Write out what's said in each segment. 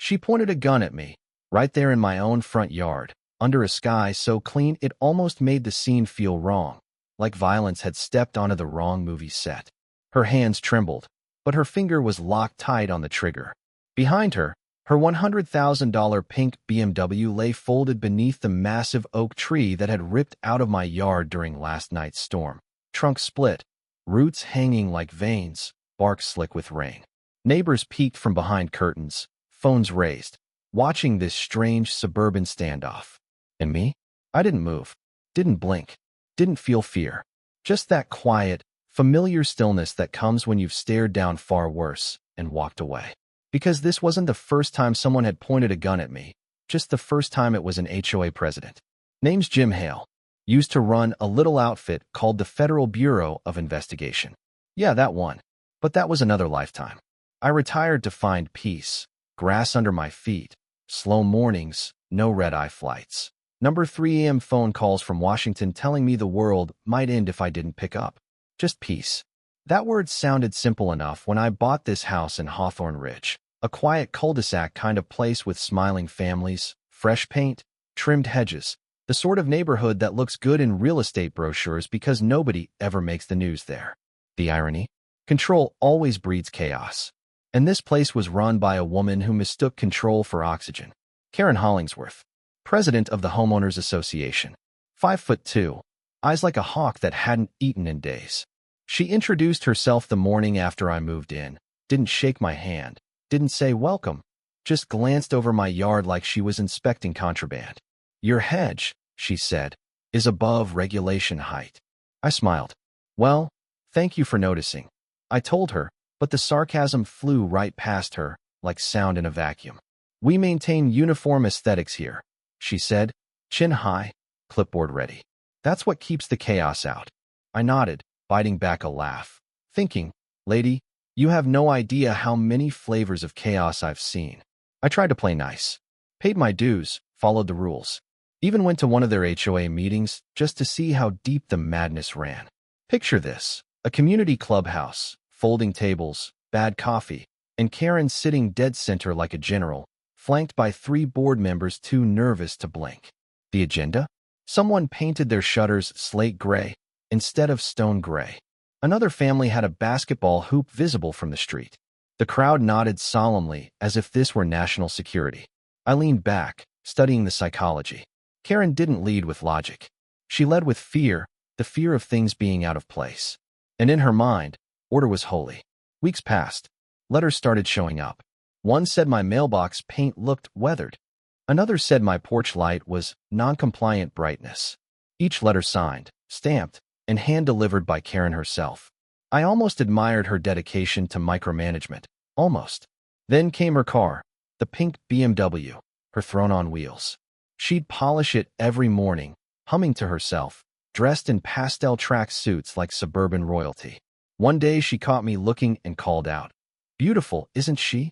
She pointed a gun at me, right there in my own front yard, under a sky so clean it almost made the scene feel wrong, like violence had stepped onto the wrong movie set. Her hands trembled, but her finger was locked tight on the trigger. Behind her, her $100,000 pink BMW lay folded beneath the massive oak tree that had ripped out of my yard during last night's storm. Trunk split, roots hanging like veins, bark slick with rain. Neighbors peeked from behind curtains, phones raised, watching this strange suburban standoff. And me? I didn't move, didn't blink, didn't feel fear. Just that quiet, familiar stillness that comes when you've stared down far worse and walked away. Because this wasn't the first time someone had pointed a gun at me, just the first time it was an HOA president. Name's Jim Hale. Used to run a little outfit called the Federal Bureau of Investigation. Yeah, that one. But that was another lifetime. I retired to find peace, grass under my feet, slow mornings, no red-eye flights. Number 3 a.m. phone calls from Washington telling me the world might end if I didn't pick up. Just peace. That word sounded simple enough when I bought this house in Hawthorne Ridge, a quiet cul-de-sac kind of place with smiling families, fresh paint, trimmed hedges, the sort of neighborhood that looks good in real estate brochures because nobody ever makes the news there. The irony? Control always breeds chaos. And this place was run by a woman who mistook control for oxygen. Karen Hollingsworth, president of the Homeowners Association. 5'2", eyes like a hawk that hadn't eaten in days. She introduced herself the morning after I moved in, didn't shake my hand, didn't say welcome, just glanced over my yard like she was inspecting contraband. Your hedge, she said, is above regulation height. I smiled. Well, thank you for noticing. I told her, but the sarcasm flew right past her, like sound in a vacuum. We maintain uniform aesthetics here, she said, chin high, clipboard ready. That's what keeps the chaos out. I nodded, biting back a laugh, thinking, lady, you have no idea how many flavors of chaos I've seen. I tried to play nice, paid my dues, followed the rules. Even went to one of their HOA meetings just to see how deep the madness ran. Picture this, a community clubhouse, folding tables, bad coffee, and Karen sitting dead center like a general, flanked by 3 board members too nervous to blink. The agenda? Someone painted their shutters slate gray instead of stone gray. Another family had a basketball hoop visible from the street. The crowd nodded solemnly as if this were national security. I leaned back, studying the psychology. Karen didn't lead with logic. She led with fear, the fear of things being out of place. And in her mind, order was holy. Weeks passed. Letters started showing up. One said my mailbox paint looked weathered. Another said my porch light was non-compliant brightness. Each letter signed, stamped, and hand-delivered by Karen herself. I almost admired her dedication to micromanagement. Almost. Then came her car, the pink BMW, her throne on wheels. She'd polish it every morning, humming to herself, dressed in pastel track suits like suburban royalty. One day she caught me looking and called out, "Beautiful, isn't she?"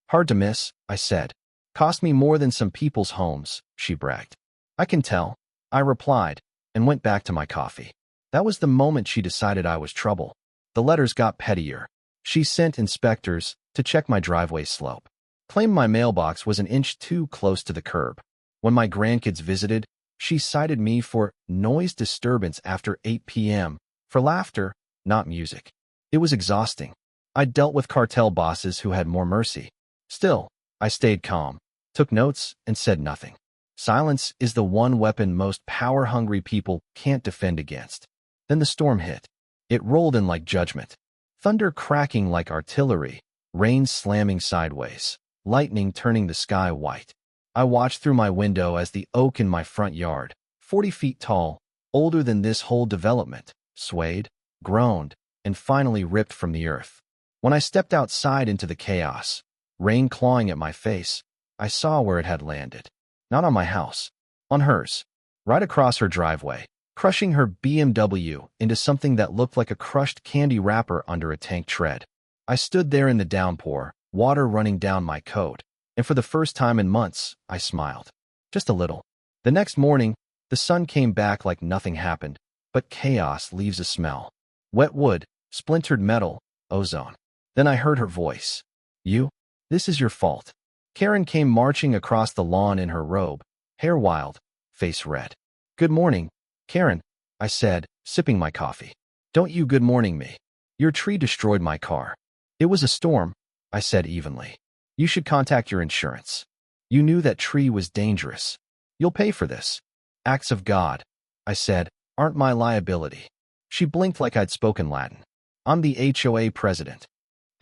"Hard to miss," I said. "Cost me more than some people's homes," she bragged. "I can tell," I replied, and went back to my coffee. That was the moment she decided I was trouble. The letters got pettier. She sent inspectors to check my driveway slope. Claimed my mailbox was an inch too close to the curb. When my grandkids visited, she cited me for noise disturbance after 8 p.m., for laughter, not music. It was exhausting. I dealt with cartel bosses who had more mercy. Still, I stayed calm, took notes, and said nothing. Silence is the one weapon most power-hungry people can't defend against. Then the storm hit. It rolled in like judgment. Thunder cracking like artillery, rain slamming sideways, lightning turning the sky white. I watched through my window as the oak in my front yard, 40 feet tall, older than this whole development, swayed, groaned, and finally ripped from the earth. When I stepped outside into the chaos, rain clawing at my face, I saw where it had landed. Not on my house, on hers, right across her driveway, crushing her BMW into something that looked like a crushed candy wrapper under a tank tread. I stood there in the downpour, water running down my coat, and for the first time in months, I smiled. Just a little. The next morning, the sun came back like nothing happened, but chaos leaves a smell. Wet wood, splintered metal, ozone. Then I heard her voice. "You? This is your fault." Karen came marching across the lawn in her robe, hair wild, face red. "Good morning, Karen," I said, sipping my coffee. "Don't you good morning me. Your tree destroyed my car." "It was a storm," I said evenly. "You should contact your insurance. You knew that tree was dangerous. You'll pay for this." "Acts of God," I said, "aren't my liability." She blinked like I'd spoken Latin. "I'm the HOA president,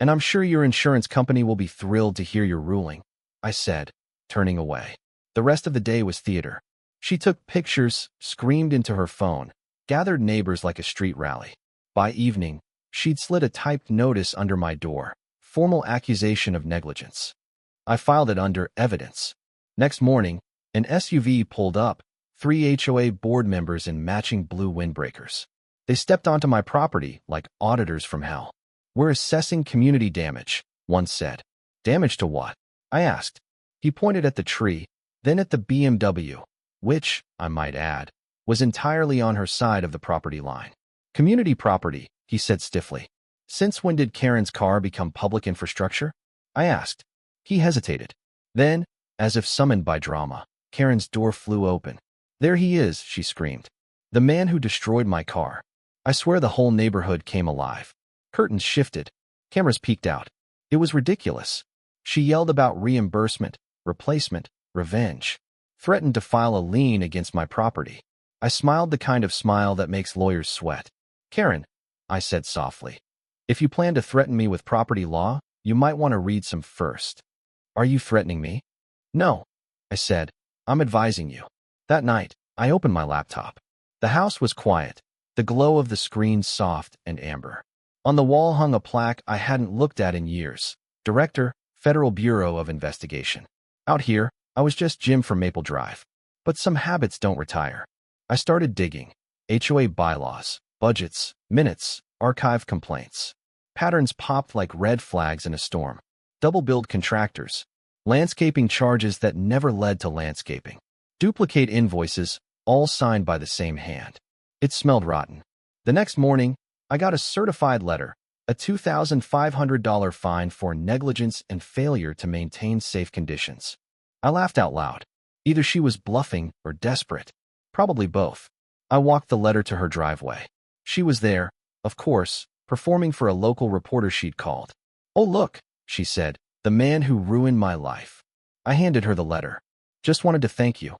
and I'm sure your insurance company will be thrilled to hear your ruling," I said, turning away. The rest of the day was theater. She took pictures, screamed into her phone, gathered neighbors like a street rally. By evening, she'd slid a typed notice under my door, formal accusation of negligence. I filed it under evidence. Next morning, an SUV pulled up, 3 HOA board members in matching blue windbreakers. They stepped onto my property like auditors from hell. "We're assessing community damage," one said. "Damage to what?" I asked. He pointed at the tree, then at the BMW, which, I might add, was entirely on her side of the property line. "Community property," he said stiffly. "Since when did Karen's car become public infrastructure?" I asked. He hesitated. Then, as if summoned by drama, Karen's door flew open. "There he is," she screamed. "The man who destroyed my car." I swear the whole neighborhood came alive. Curtains shifted. Cameras peeked out. It was ridiculous. She yelled about reimbursement, replacement, revenge. Threatened to file a lien against my property. I smiled the kind of smile that makes lawyers sweat. "Karen," I said softly, "if you plan to threaten me with property law, you might want to read some first." "Are you threatening me?" "No," I said. "I'm advising you." That night, I opened my laptop. The house was quiet, the glow of the screen soft and amber. On the wall hung a plaque I hadn't looked at in years. Director, Federal Bureau of Investigation. Out here, I was just Jim from Maple Drive. But some habits don't retire. I started digging. HOA bylaws, budgets, minutes, archived complaints. Patterns popped like red flags in a storm. Double-billed contractors. Landscaping charges that never led to landscaping. Duplicate invoices, all signed by the same hand. It smelled rotten. The next morning, I got a certified letter, a $2,500 fine for negligence and failure to maintain safe conditions. I laughed out loud. Either she was bluffing or desperate. Probably both. I walked the letter to her driveway. She was there, of course, performing for a local reporter she'd called. "Oh, look," she said, "the man who ruined my life." I handed her the letter. "Just wanted to thank you,"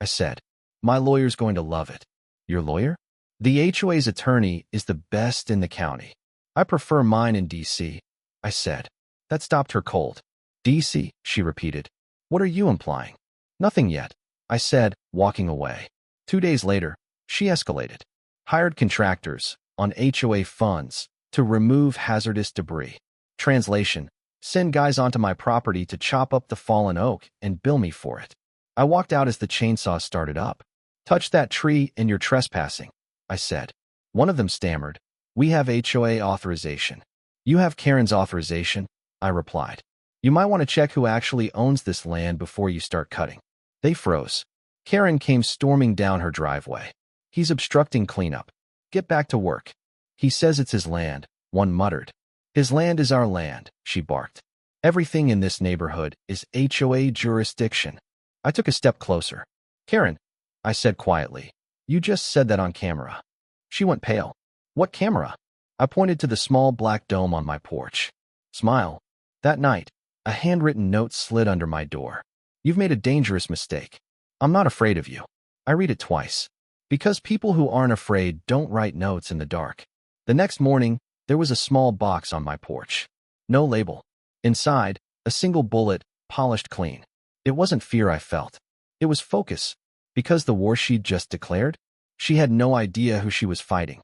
I said. "My lawyer's going to love it." "Your lawyer?" "The HOA's attorney is the best in the county. I prefer mine in D.C., I said. That stopped her cold. "D.C., she repeated. "What are you implying?" "Nothing yet," I said, walking away. 2 days later, she escalated. Hired contractors, on HOA funds, to remove hazardous debris. Translation: send guys onto my property to chop up the fallen oak and bill me for it. I walked out as the chainsaw started up. "Touch that tree and you're trespassing," I said. One of them stammered. "We have HOA authorization." "You have Karen's authorization," I replied. "You might want to check who actually owns this land before you start cutting." They froze. Karen came storming down her driveway. "He's obstructing cleanup. Get back to work." "He says it's his land," one muttered. "His land is our land," she barked. "Everything in this neighborhood is HOA jurisdiction." I took a step closer. "Karen," I said quietly, "you just said that on camera." She went pale. "What camera?" I pointed to the small black dome on my porch. "Smile." That night, a handwritten note slid under my door. "You've made a dangerous mistake. I'm not afraid of you." I read it twice. Because people who aren't afraid don't write notes in the dark. The next morning, there was a small box on my porch. No label. Inside, a single bullet, polished clean. It wasn't fear I felt. It was focus. Because the war she'd just declared? She had no idea who she was fighting.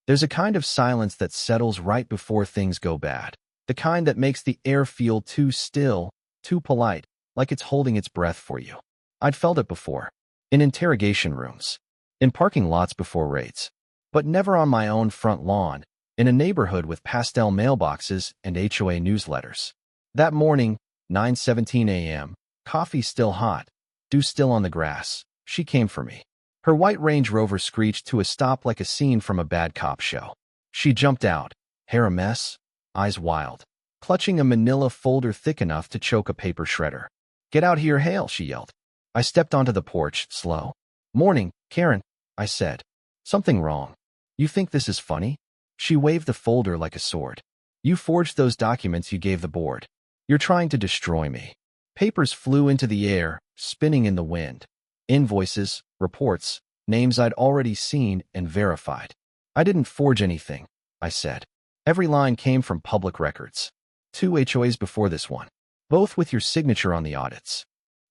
There's a kind of silence that settles right before things go bad. The kind that makes the air feel too still, too polite, like it's holding its breath for you. I'd felt it before. In interrogation rooms. In parking lots before raids. But never on my own front lawn, in a neighborhood with pastel mailboxes and HOA newsletters. That morning, 9:17 a.m., coffee still hot, dew still on the grass, she came for me. Her white Range Rover screeched to a stop like a scene from a bad cop show. She jumped out, hair a mess, eyes wild, clutching a manila folder thick enough to choke a paper shredder. Get out here, Hale, she yelled. I stepped onto the porch, slow. Morning, Karen, I said. Something wrong. You think this is funny? She waved the folder like a sword. You forged those documents you gave the board. You're trying to destroy me. Papers flew into the air, spinning in the wind. Invoices, reports, names I'd already seen and verified. I didn't forge anything, I said. Every line came from public records. 2 HOAs before this one, both with your signature on the audits.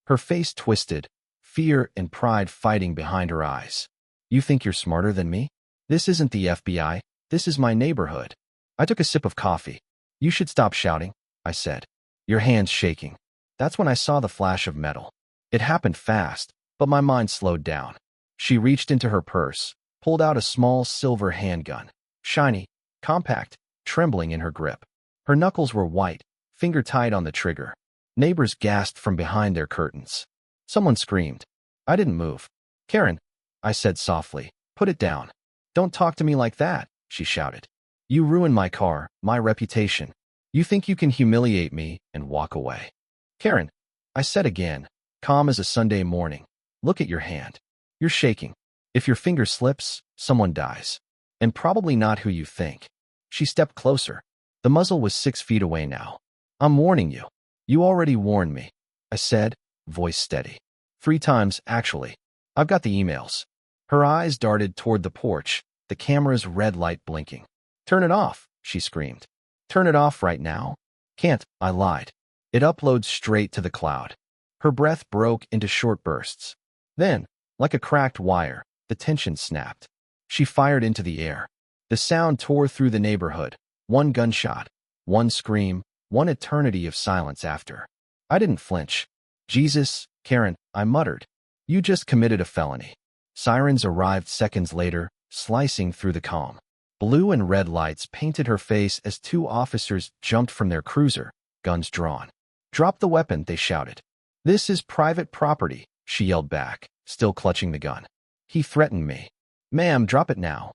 Her face twisted, fear and pride fighting behind her eyes. You think you're smarter than me? This isn't the FBI. This is my neighborhood. I took a sip of coffee. You should stop shouting, I said. Your hands shaking. That's when I saw the flash of metal. It happened fast, but my mind slowed down. She reached into her purse, pulled out a small silver handgun. Shiny, compact, trembling in her grip. Her knuckles were white, finger tight on the trigger. Neighbors gasped from behind their curtains. Someone screamed. I didn't move. Karen, I said softly, put it down. Don't talk to me like that, she shouted. You ruined my car, my reputation. You think you can humiliate me and walk away. Karen, I said again, calm as a Sunday morning. Look at your hand. You're shaking. If your finger slips, someone dies. And probably not who you think. She stepped closer. The muzzle was 6 feet away now. I'm warning you. You already warned me, I said, voice steady. 3 times, actually. I've got the emails. Her eyes darted toward the porch, the camera's red light blinking. Turn it off, she screamed. Turn it off right now. Can't, I lied. It uploads straight to the cloud. Her breath broke into short bursts. Then, like a cracked wire, the tension snapped. She fired into the air. The sound tore through the neighborhood. 1 gunshot, 1 scream, 1 eternity of silence after. I didn't flinch. Jesus, Karen, I muttered. You just committed a felony. Sirens arrived seconds later, slicing through the calm. Blue and red lights painted her face as 2 officers jumped from their cruiser, guns drawn. Drop the weapon, they shouted. This is private property, she yelled back, still clutching the gun. He threatened me. Ma'am, drop it now.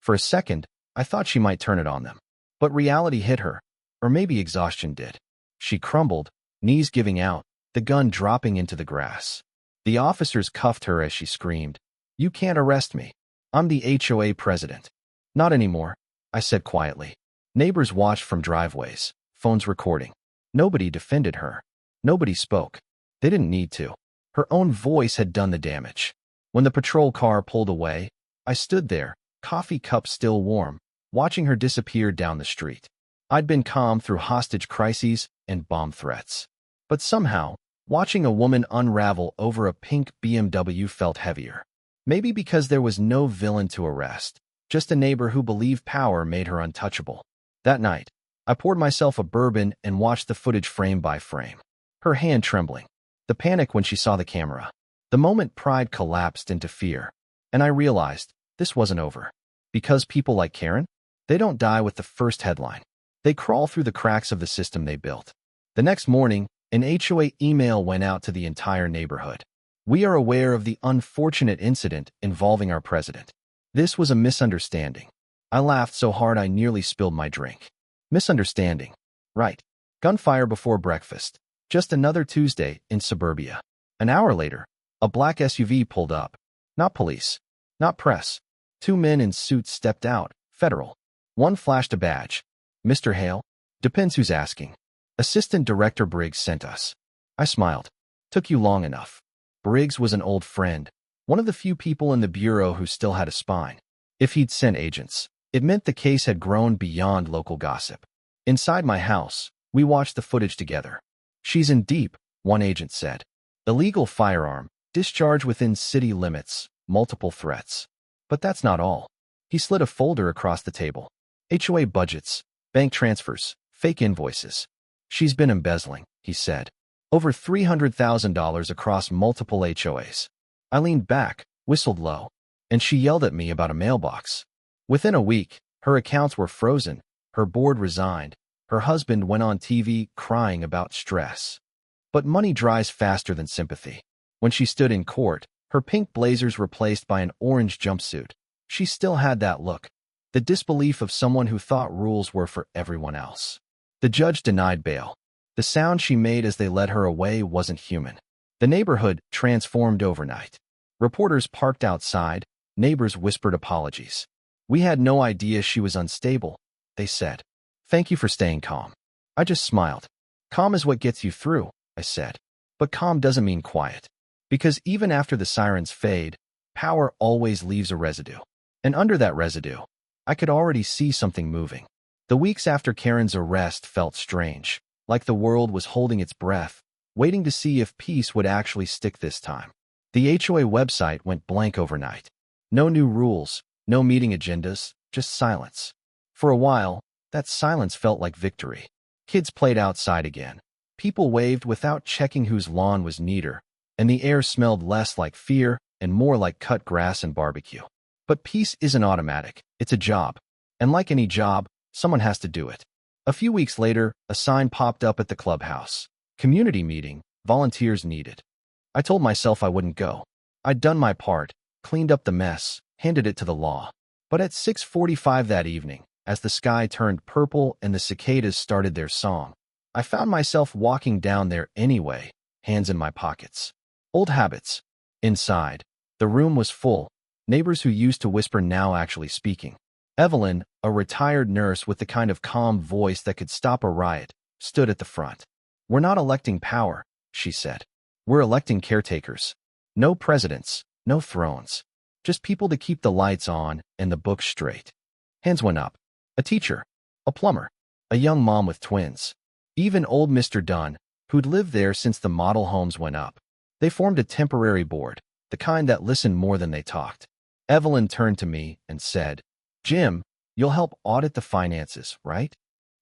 For a second, I thought she might turn it on them. But reality hit her, or maybe exhaustion did. She crumbled, knees giving out, the gun dropping into the grass. The officers cuffed her as she screamed, You can't arrest me. I'm the HOA president. Not anymore, I said quietly. Neighbors watched from driveways, phones recording. Nobody defended her. Nobody spoke. They didn't need to. Her own voice had done the damage. When the patrol car pulled away, I stood there, coffee cup still warm, watching her disappear down the street. I'd been calm through hostage crises and bomb threats. But somehow, watching a woman unravel over a pink BMW felt heavier. Maybe because there was no villain to arrest, just a neighbor who believed power made her untouchable. That night, I poured myself a bourbon and watched the footage frame by frame. Her hand trembling. The panic when she saw the camera. The moment pride collapsed into fear. And I realized, this wasn't over. Because people like Karen, they don't die with the first headline. They crawl through the cracks of the system they built. The next morning, an HOA email went out to the entire neighborhood. We are aware of the unfortunate incident involving our president. This was a misunderstanding. I laughed so hard I nearly spilled my drink. Misunderstanding. Right. Gunfire before breakfast. Just another Tuesday in suburbia. An hour later, a black SUV pulled up. Not police. Not press. 2 men in suits stepped out. Federal. One flashed a badge. Mr. Hale? Depends who's asking. Assistant Director Briggs sent us. I smiled. Took you long enough. Briggs was an old friend. One of the few people in the bureau who still had a spine. If he'd sent agents, it meant the case had grown beyond local gossip. Inside my house, we watched the footage together. She's in deep, one agent said. Illegal firearm, discharge within city limits, multiple threats. But that's not all. He slid a folder across the table. HOA budgets, bank transfers, fake invoices. She's been embezzling, he said. Over $300,000 across multiple HOAs. I leaned back, whistled low, and she yelled at me about a mailbox. Within a week, her accounts were frozen, her board resigned, her husband went on TV crying about stress. But money dries faster than sympathy. When she stood in court, her pink blazers replaced by an orange jumpsuit, she still had that look, the disbelief of someone who thought rules were for everyone else. The judge denied bail. The sound she made as they led her away wasn't human. The neighborhood transformed overnight. Reporters parked outside, neighbors whispered apologies. We had no idea she was unstable, they said. Thank you for staying calm. I just smiled. Calm is what gets you through, I said. But calm doesn't mean quiet. Because even after the sirens fade, power always leaves a residue. And under that residue, I could already see something moving. The weeks after Karen's arrest felt strange, like the world was holding its breath, waiting to see if peace would actually stick this time. The HOA website went blank overnight. No new rules, no meeting agendas, just silence. For a while, that silence felt like victory. Kids played outside again. People waved without checking whose lawn was neater, and the air smelled less like fear and more like cut grass and barbecue. But peace isn't automatic. It's a job. And like any job, someone has to do it. A few weeks later, a sign popped up at the clubhouse. Community meeting, volunteers needed. I told myself I wouldn't go. I'd done my part, cleaned up the mess, handed it to the law. But at 6:45 that evening, as the sky turned purple and the cicadas started their song, I found myself walking down there anyway, hands in my pockets. Old habits. Inside, the room was full. Neighbors who used to whisper now actually speaking. Evelyn, a retired nurse with the kind of calm voice that could stop a riot, stood at the front. We're not electing power, she said. We're electing caretakers. No presidents, no thrones. Just people to keep the lights on and the books straight. Hands went up. A teacher, a plumber, a young mom with twins. Even old Mr. Dunn, who'd lived there since the model homes went up. They formed a temporary board, the kind that listened more than they talked. Evelyn turned to me and said, Jim, you'll help audit the finances, right?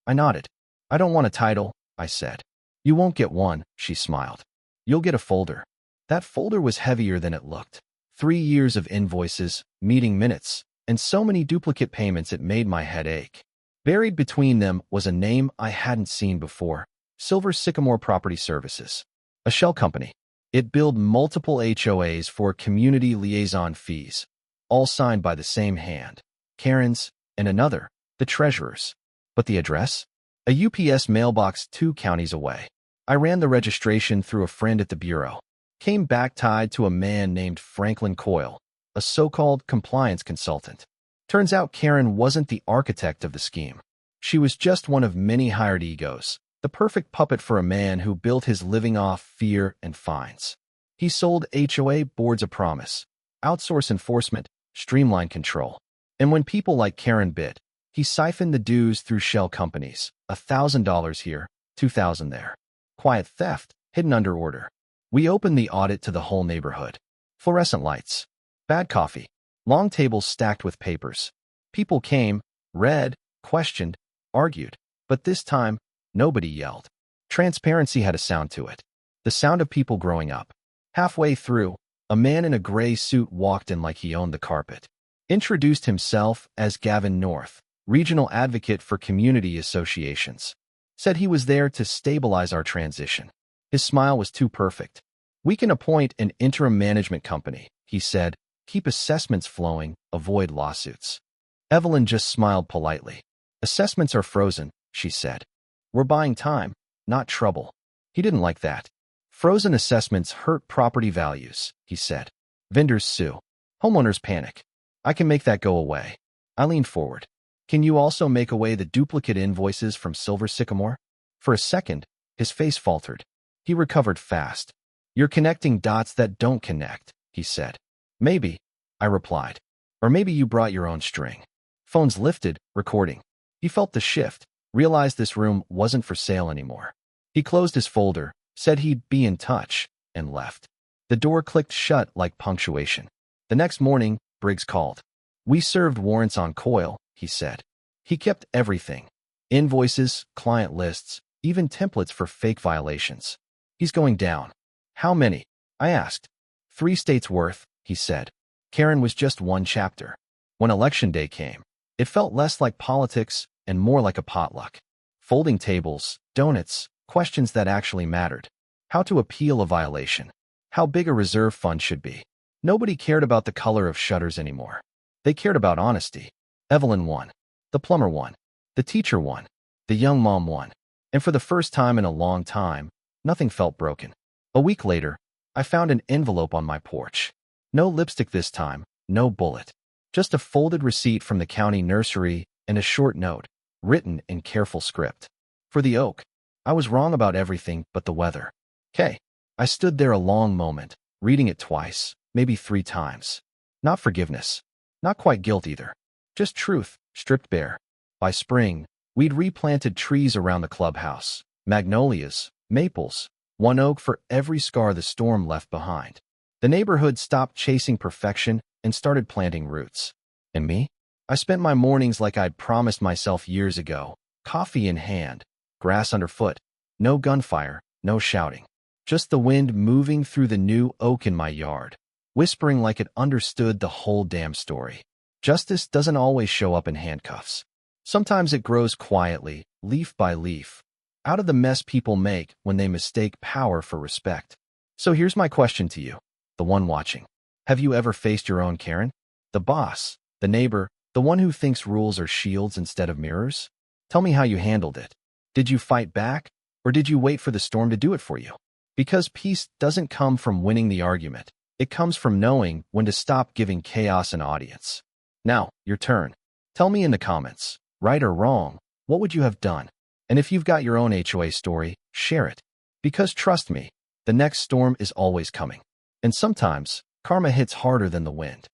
I nodded. I don't want a title, I said. You won't get one, she smiled. You'll get a folder. That folder was heavier than it looked. 3 years of invoices, meeting minutes, and so many duplicate payments it made my head ache. Buried between them was a name I hadn't seen before, Silver Sycamore Property Services, a shell company. It billed multiple HOAs for community liaison fees, all signed by the same hand. Karen's, and another, the treasurer's. But the address? A UPS mailbox 2 counties away. I ran the registration through a friend at the bureau. Came back tied to a man named Franklin Coyle, a so-called compliance consultant. Turns out Karen wasn't the architect of the scheme. She was just one of many hired egos, the perfect puppet for a man who built his living off fear and fines. He sold HOA boards a promise, outsource enforcement, streamline control. And when people like Karen bit, he siphoned the dues through shell companies, $1,000 here, $2,000 there. Quiet theft, hidden under order. We opened the audit to the whole neighborhood. Fluorescent lights. Bad coffee. Long tables stacked with papers. People came, read, questioned, argued. But this time, nobody yelled. Transparency had a sound to it. The sound of people growing up. Halfway through, a man in a gray suit walked in like he owned the carpet. Introduced himself as Gavin North, regional advocate for community associations. Said he was there to stabilize our transition. His smile was too perfect. We can appoint an interim management company, he said. Keep assessments flowing, avoid lawsuits. Evelyn just smiled politely. Assessments are frozen, she said. We're buying time, not trouble. He didn't like that. Frozen assessments hurt property values, he said. Vendors sue. Homeowners panic. I can make that go away. I leaned forward. Can you also make away the duplicate invoices from Silver Sycamore? For a second, his face faltered. He recovered fast. You're connecting dots that don't connect, he said. Maybe, I replied. Or maybe you brought your own string. Phones lifted, recording. He felt the shift, realized this room wasn't for sale anymore. He closed his folder, said he'd be in touch, and left. The door clicked shut like punctuation. The next morning, Briggs called. We served warrants on Coyle, he said. He kept everything. Invoices, client lists, even templates for fake violations. He's going down. How many? I asked. 3 states worth, he said. Karen was just one chapter. When election day came, it felt less like politics and more like a potluck. Folding tables, donuts, questions that actually mattered. How to appeal a violation. How big a reserve fund should be. Nobody cared about the color of shutters anymore. They cared about honesty. Evelyn won. The plumber won. The teacher won. The young mom won. And for the first time in a long time, nothing felt broken. A week later, I found an envelope on my porch. No lipstick this time, no bullet. Just a folded receipt from the county nursery and a short note, written in careful script. For the oak, I was wrong about everything but the weather. Okay. I stood there a long moment, reading it twice, maybe 3 times. Not forgiveness. Not quite guilt either. Just truth, stripped bare. By spring, we'd replanted trees around the clubhouse. Magnolias, maples, one oak for every scar the storm left behind. The neighborhood stopped chasing perfection and started planting roots. And me? I spent my mornings like I'd promised myself years ago, coffee in hand, grass underfoot, no gunfire, no shouting. Just the wind moving through the new oak in my yard, whispering like it understood the whole damn story. Justice doesn't always show up in handcuffs. Sometimes it grows quietly, leaf by leaf, out of the mess people make when they mistake power for respect. So here's my question to you, the one watching. Have you ever faced your own Karen? The boss, the neighbor, the one who thinks rules are shields instead of mirrors? Tell me how you handled it. Did you fight back, or did you wait for the storm to do it for you? Because peace doesn't come from winning the argument. It comes from knowing when to stop giving chaos an audience. Now, your turn. Tell me in the comments, right or wrong, what would you have done? And if you've got your own HOA story, share it. Because trust me, the next storm is always coming. And sometimes, karma hits harder than the wind.